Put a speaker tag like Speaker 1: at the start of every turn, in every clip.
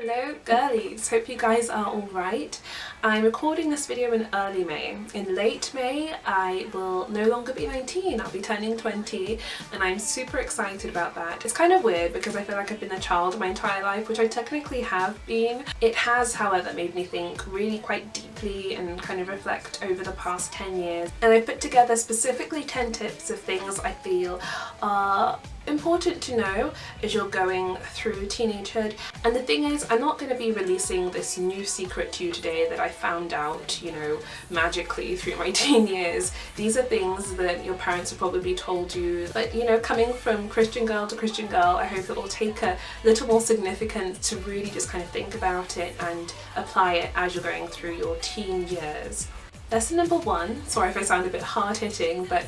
Speaker 1: Hello girlies, hope you guys are alright. I'm recording this video in early May. In late May I will no longer be 19, I'll be turning 20 and I'm super excited about that. It's kind of weird because I feel like I've been a child my entire life, which I technically have been. It has however made me think really quite deeply and kind of reflect over the past 10 years, and I've put together specifically 10 tips of things I feel are important to know as you're going through teenagehood. And the thing is, I'm not going to be releasing this new secret to you today that I found out, you know, magically through my teen years. These are things that your parents have probably told you, but you know, coming from Christian girl to Christian girl, I hope it will take a little more significance to really just kind of think about it and apply it as you're going through your teen years. Lesson number one, sorry if I sound a bit hard-hitting, but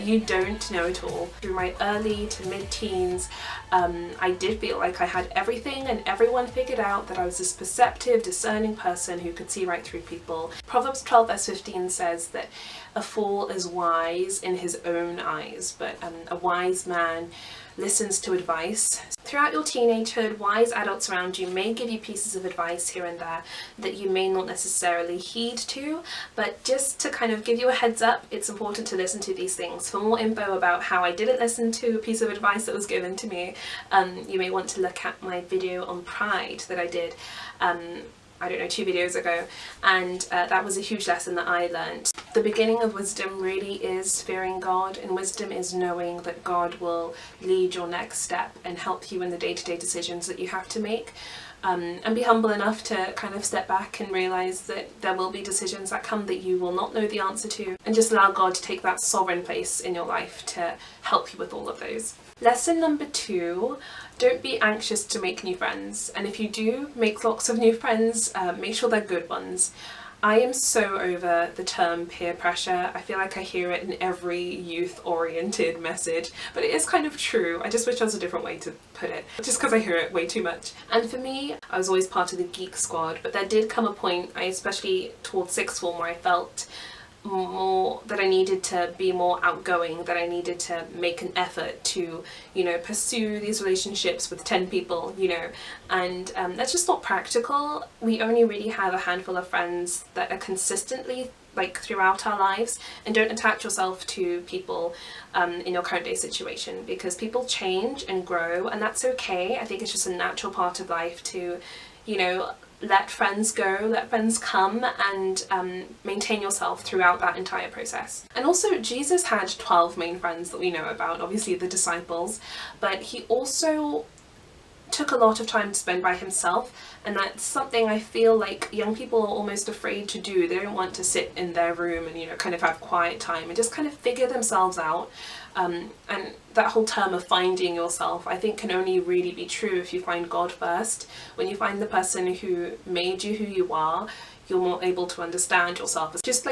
Speaker 1: you don't know it all. Through my early to mid-teens, I did feel like I had everything and everyone figured out, that I was this perceptive, discerning person who could see right through people. Proverbs 12 verse 15 says that a fool is wise in his own eyes, but a wise man listens to advice. Throughout your teenagehood, wise adults around you may give you pieces of advice here and there that you may not necessarily heed to, but just to kind of give you a heads up, it's important to listen to these things. For more info about how I didn't listen to a piece of advice that was given to me, you may want to look at my video on pride that I did I don't know, 2 videos ago, and that was a huge lesson that I learned. The beginning of wisdom really is fearing God, and wisdom is knowing that God will lead your next step and help you in the day-to-day decisions that you have to make. And be humble enough to kind of step back and realise that there will be decisions that come that you will not know the answer to, and just allow God to take that sovereign place in your life to help you with all of those. Lesson number 2, don't be anxious to make new friends, and if you do make lots of new friends, make sure they're good ones. I am so over the term peer pressure. I feel like I hear it in every youth-oriented message, but it is kind of true. I just wish there was a different way to put it, just because I hear it way too much. And for me, I was always part of the geek squad, but there did come a point, especially towards sixth form, where I felt more that I needed to be more outgoing, that I needed to make an effort to, you know, pursue these relationships with 10 people, you know, and that's just not practical. We only really have a handful of friends that are consistently like throughout our lives, and don't attach yourself to people in your current day situation, because people change and grow, and that's okay. I think it's just a natural part of life to, you know, let friends go, let friends come, and maintain yourself throughout that entire process. And also, Jesus had 12 main friends that we know about, obviously the disciples, but he also took a lot of time to spend by himself, and that's something I feel like young people are almost afraid to do. They don't want to sit in their room and, you know, kind of have quiet time and just kind of figure themselves out. And that whole term of finding yourself, I think, can only really be true if you find God first. When you find the person who made you who you are, you're more able to understand yourself. It's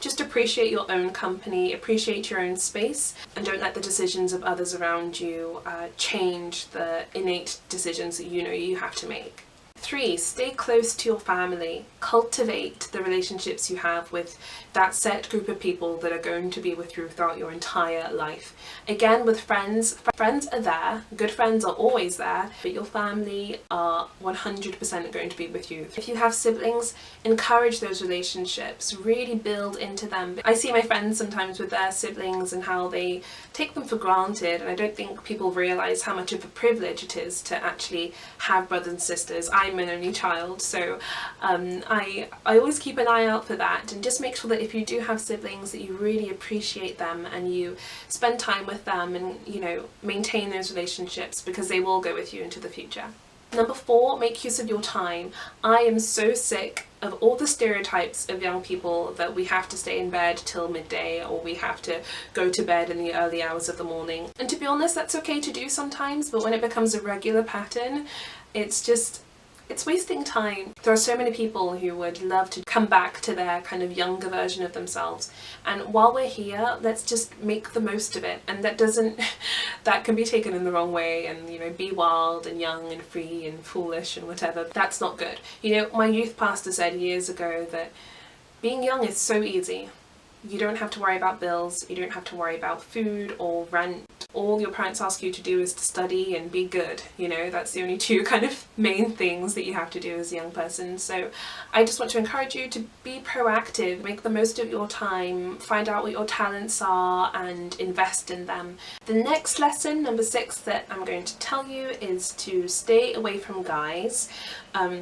Speaker 1: just appreciate your own company, appreciate your own space, and don't let the decisions of others around you change the innate decisions that you know you have to make. 3, stay close to your family. Cultivate the relationships you have with that set group of people that are going to be with you throughout your entire life. Again, with friends, friends are there, good friends are always there, but your family are 100% going to be with you. If you have siblings, encourage those relationships, really build into them. I see my friends sometimes with their siblings and how they take them for granted, and I don't think people realise how much of a privilege it is to actually have brothers and sisters. I'm an only child, so I always keep an eye out for that, and just make sure that if you do have siblings, that you really appreciate them and you spend time with them and, you know, maintain those relationships, because they will go with you into the future. Number 4, make use of your time. I am so sick of all the stereotypes of young people that we have to stay in bed till midday, or we have to go to bed in the early hours of the morning. And to be honest, that's okay to do sometimes, but when it becomes a regular pattern, it's wasting time. There are so many people who would love to come back to their kind of younger version of themselves, and while we're here, let's just make the most of it. And that can be taken in the wrong way, and, you know, be wild and young and free and foolish and whatever. That's not good. You know, my youth pastor said years ago that being young is so easy. You don't have to worry about bills, you don't have to worry about food or rent all your parents ask you to do is to study and be good, you know, that's the only two kind of main things that you have to do as a young person. So I just want to encourage you to be proactive, make the most of your time, find out what your talents are and invest in them. The next lesson, number 6, that I'm going to tell you is to stay away from guys,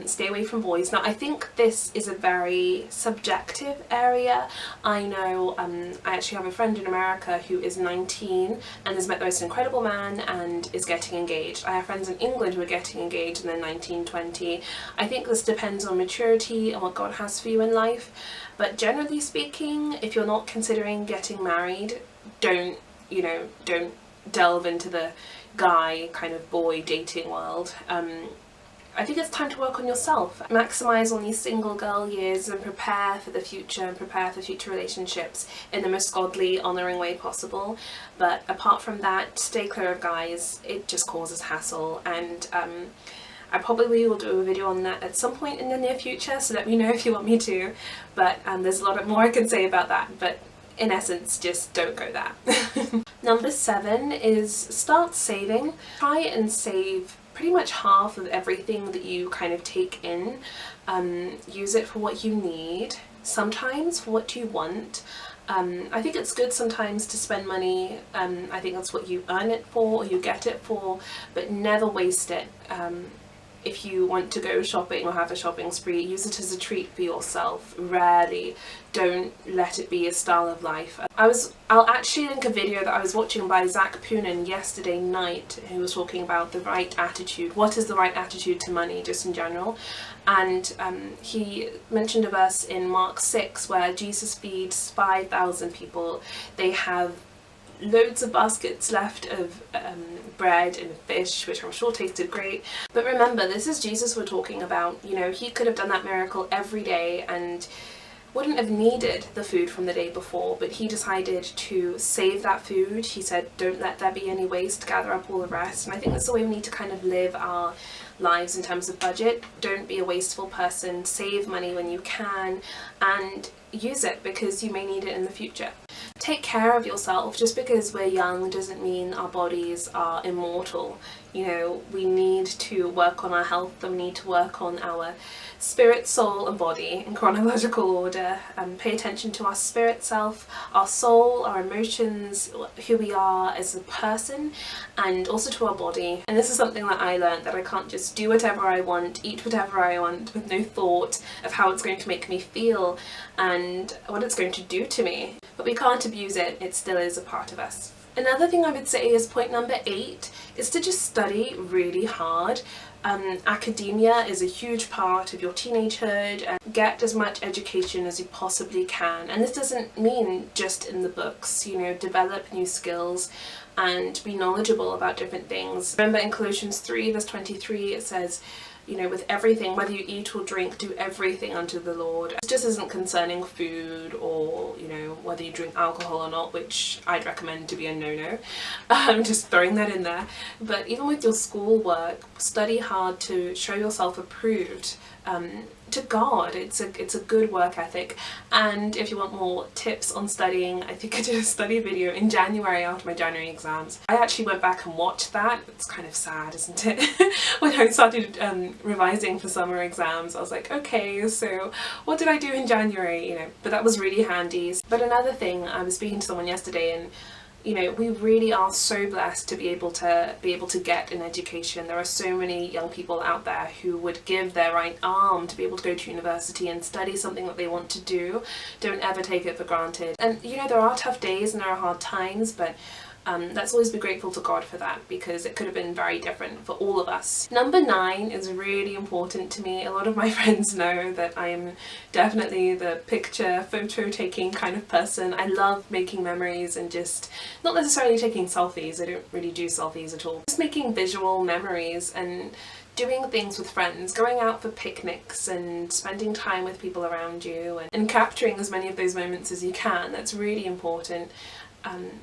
Speaker 1: stay away from boys. Now I think this is a very subjective area. I know I actually have a friend in America who is 19 and has met the most incredible man and is getting engaged. I have friends in England who are getting engaged and they're 19, 20. I think this depends on maturity and what God has for you in life, but generally speaking, if you're not considering getting married, don't delve into the guy kind of boy dating world. I think it's time to work on yourself. Maximise on these single girl years and prepare for the future and prepare for future relationships in the most godly, honouring way possible. But apart from that, stay clear of guys. It just causes hassle, and I probably will do a video on that at some point in the near future, so let me know if you want me to. But there's a lot more I can say about that, but in essence, just don't go there. Number 7 is start saving. Try and save pretty much half of everything that you kind of take in. Use it for what you need, sometimes for what you want. I think it's good sometimes to spend money. I think that's what you earn it for or you get it for, but never waste it. If you want to go shopping or have a shopping spree, use it as a treat for yourself. Rarely. Don't let it be a style of life. I'll actually link a video that I was watching by Zach Poonen yesterday night, who was talking about the right attitude. What is the right attitude to money, just in general? And he mentioned a verse in Mark 6 where Jesus feeds 5,000 people. They have loads of baskets left of bread and fish, which I'm sure tasted great. But remember, this is Jesus we're talking about. You know, he could have done that miracle every day and wouldn't have needed the food from the day before, but he decided to save that food. He said, don't let there be any waste, gather up all the rest. And I think that's the way we need to kind of live our lives in terms of budget. Don't be a wasteful person, save money when you can and use it because you may need it in the future. Take care of yourself. Just because we're young doesn't mean our bodies are immortal. You know, we need to work on our health and we need to work on our spirit, soul and body in chronological order. Pay attention to our spirit self, our soul, our emotions, who we are as a person, and also to our body. And this is something that I learned, that I can't just do whatever I want, eat whatever I want with no thought of how it's going to make me feel and what it's going to do to me. But we can't abuse it, it still is a part of us. Another thing I would say is point number 8 is to just study really hard. Academia is a huge part of your teenagehood, and get as much education as you possibly can. And this doesn't mean just in the books, you know, develop new skills and be knowledgeable about different things. Remember in Colossians 3 verse 23 it says, you know, with everything, whether you eat or drink, do everything unto the Lord. It just isn't concerning food or, you know, whether you drink alcohol or not, which I'd recommend to be a no-no. I'm just throwing that in there. But even with your schoolwork, study hard to show yourself approved to God. It's a good work ethic. And if you want more tips on studying, I think I did a study video in January after my January exams. I actually went back and watched that. It's kind of sad, isn't it? When I started revising for summer exams, I was like, okay, so what did I do in January? You know, but that was really handy. But another thing, I was speaking to someone yesterday, and you know, we really are so blessed to be able to get an education. There are so many young people out there who would give their right arm to be able to go to university and study something that they want to do. Don't ever take it for granted. And you know, there are tough days and there are hard times, but let's always be grateful to God for that, because it could have been very different for all of us. Number 9 is really important to me. A lot of my friends know that I am definitely the picture, photo taking kind of person. I love making memories and just not necessarily taking selfies. I don't really do selfies at all. Just making visual memories and doing things with friends, going out for picnics and spending time with people around you and capturing as many of those moments as you can. That's really important.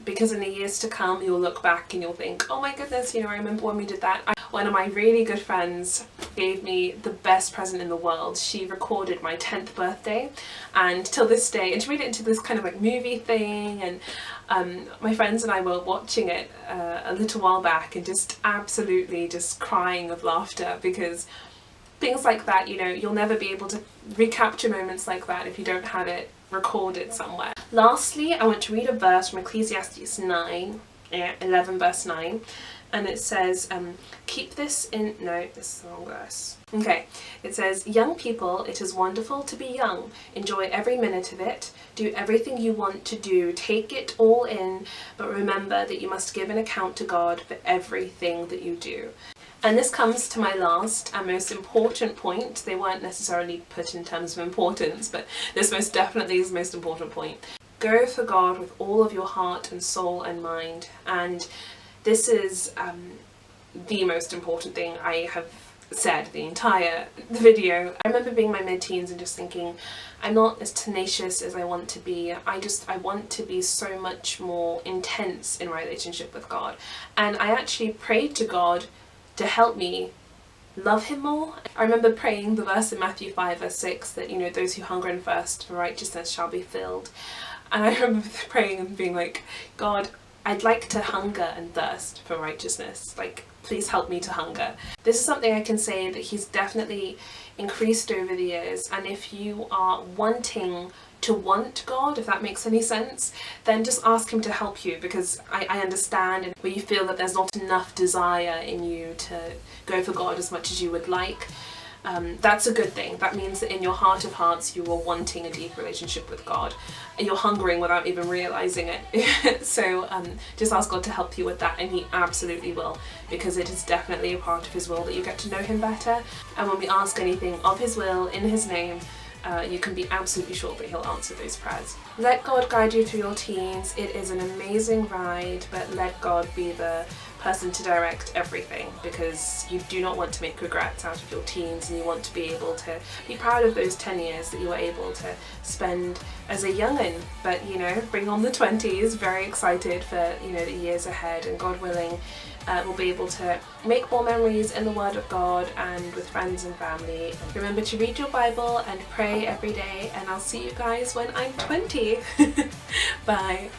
Speaker 1: Because in the years to come you'll look back and you'll think, oh my goodness, you know, I remember when we did that. One of my really good friends gave me the best present in the world. She recorded my 10th birthday, and till this day, and she made it into this kind of like movie thing, and My friends and I were watching it a little while back and just absolutely just crying of laughter, because things like that, you know, you'll never be able to recapture moments like that if you don't have it recorded somewhere. Lastly, I want to read a verse from Ecclesiastes 11 verse 9, and it says, keep this in, no, this is the wrong verse. Okay, it says, young people, it is wonderful to be young. Enjoy every minute of it. Do everything you want to do. Take it all in, but remember that you must give an account to God for everything that you do. And this comes to my last and most important point. They weren't necessarily put in terms of importance, but this most definitely is the most important point. Go for God with all of your heart and soul and mind. And this is the most important thing I have said the entire video. I remember being in my mid-teens and just thinking, I'm not as tenacious as I want to be. I want to be so much more intense in my relationship with God. And I actually prayed to God to help me love him more. I remember praying the verse in Matthew 5 verse 6 that, you know, those who hunger and thirst for righteousness shall be filled. And I remember praying and being like, God, I'd like to hunger and thirst for righteousness. Like, please help me to hunger. This is something I can say that he's definitely increased over the years. And if you are wanting to want God, if that makes any sense, then just ask him to help you, because I understand, and where you feel that there's not enough desire in you to go for God as much as you would like. That's a good thing. That means that in your heart of hearts you are wanting a deep relationship with God, and you're hungering without even realizing it. So just ask God to help you with that, and he absolutely will, because it is definitely a part of his will that you get to know him better. And when we ask anything of his will in his name, you can be absolutely sure that he'll answer those prayers. Let God guide you through your teens. It is an amazing ride, but let God be the person to direct everything, because you do not want to make regrets out of your teens, and you want to be able to be proud of those 10 years that you were able to spend as a young'un. But, you know, bring on the 20s, very excited for, you know, the years ahead, and God willing, we'll be able to make more memories in the Word of God and with friends and family. Remember to read your Bible and pray every day, and I'll see you guys when I'm 20. Bye.